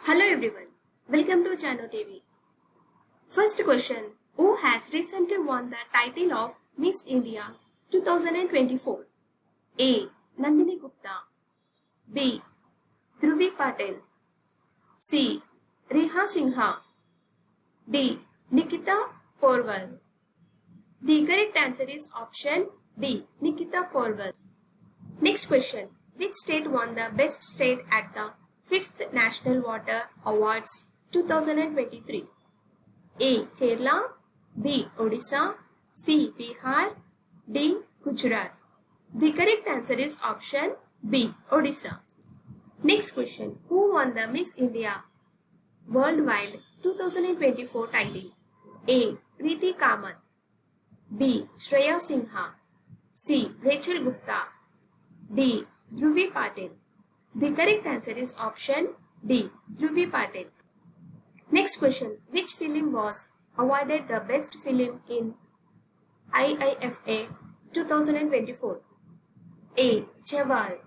Hello everyone, welcome to Chano TV. First question, who has recently won the title of Miss India 2024? A. Nandini Gupta. B. Dhruvi Patel. C. Reha Singha. D. Nikita Porwal. The correct answer is option D. Nikita Porwal. Next question, which state won the best state at the 5th National Water Awards 2023? A. Kerala. B. Odisha. C. Bihar. D. Gujarat. The correct answer is option B. Odisha. Next question, who won the Miss India Worldwide 2024 title? A. Preeti Kamath. B. Shreya Singha. C. Rachel Gupta. D. Dhruvi Patel. The correct answer is option D. Dhruvi Patel. Next question, which film was awarded the best film in IIFA 2024? A. Jawal.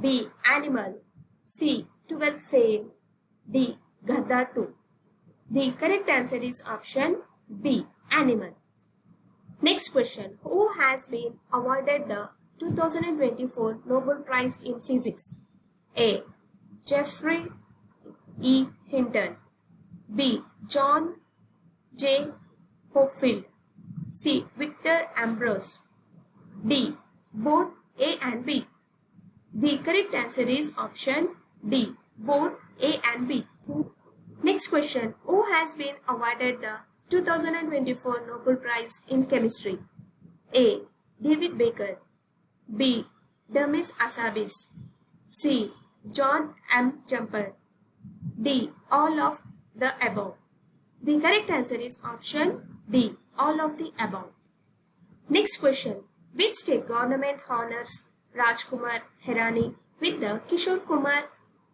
B. Animal. C. 12th Fail. D. Gaddar 2. The correct answer is option B. Animal. Next question, who has been awarded the 2024 Nobel Prize in Physics? A. Jeffrey E. Hinton. B. John J. Hopefield. C. Victor Ambrose. D. Both A and B. The correct answer is option D. Both A and B. Next question, who has been awarded the 2024 Nobel Prize in Chemistry? A. David Baker. B. Demis Hassabis. C. John M. Jumper. D. All of the above. The correct answer is option D. All of the above. Next question, which state government honors Rajkumar Hirani with the Kishore Kumar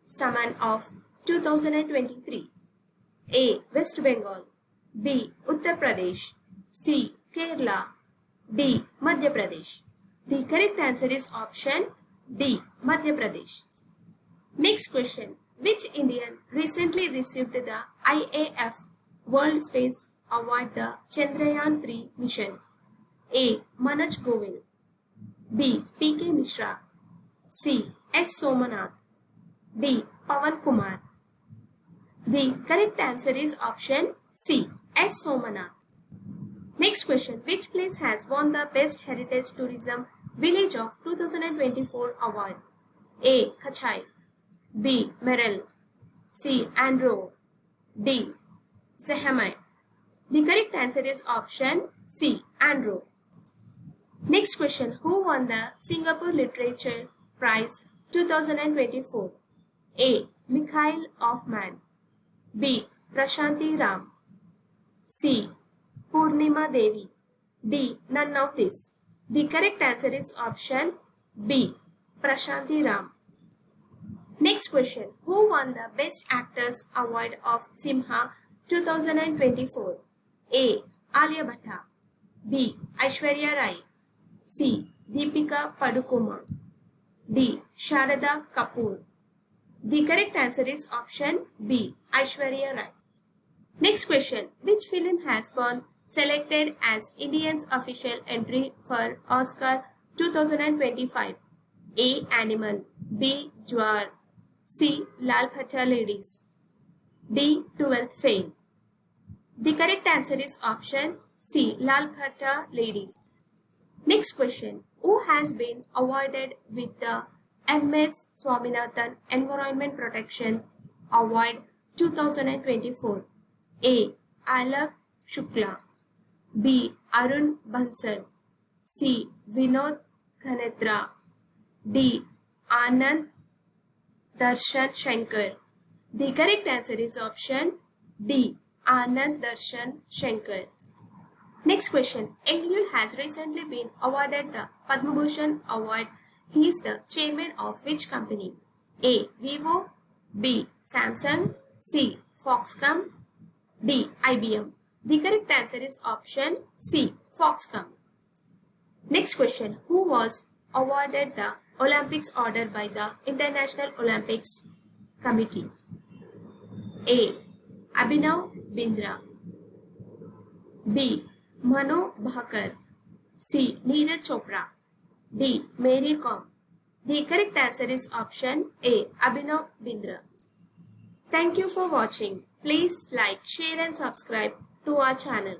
Samman of 2023? A. West Bengal. B. Uttar Pradesh. C. Kerala. D. Madhya Pradesh. The correct answer is option D. Madhya Pradesh. Next question, which Indian recently received the IAF World Space Award the Chandrayaan 3 mission? A. Manoj Govil. B. P.K. Mishra. C. S. Somanath. D. Pawan Kumar. The correct answer is option C. S. Somanath. Next question, which place has won the Best Heritage Tourism Village of 2024 award? A. Kachai. B. Merrill. C. Andro. D. Zehemai. The correct answer is option C. Andro. Next question, who won the Singapore Literature Prize 2024? A. Mikhail Hoffman. B. Prashanti Ram. C. Purnima Devi. D. None of this. The correct answer is option B. Prashanti Ram. Next question, who won the Best Actors Award of Simha 2024? A. Alia Bhatta. B. Aishwarya Rai. C. Deepika Padukone. D. Sharada Kapoor. The correct answer is option B. Aishwarya Rai. Next question, which film has been selected as India's official entry for Oscar 2025? A. Animal. B. Jwar. C. Lal Phatha Ladies. D. 12th Fail. The correct answer is option C. Lal Phatha Ladies. Next question, who has been awarded with the M.S. Swaminathan Environment Protection Award 2024? A. Alak Shukla. B. Arun Bansal. C. Vinod Khanetra. D. Anand Darshan Shankar. The correct answer is option D. Anand Darshan Shankar. Next question, Englund has recently been awarded the Padma Bhushan Award. He is the chairman of which company? A. Vivo. B. Samsung. C. Foxconn. D. IBM. The correct answer is option C. Foxconn. Next question, who was awarded the Olympics order by the International Olympics Committee? A. Abhinav Bindra. B. Mano Bhakar. C. Neeraj Chopra. D. Mary Kom. The correct answer is option A. Abhinav Bindra. Thank you for watching. Please like, share and subscribe to our channel.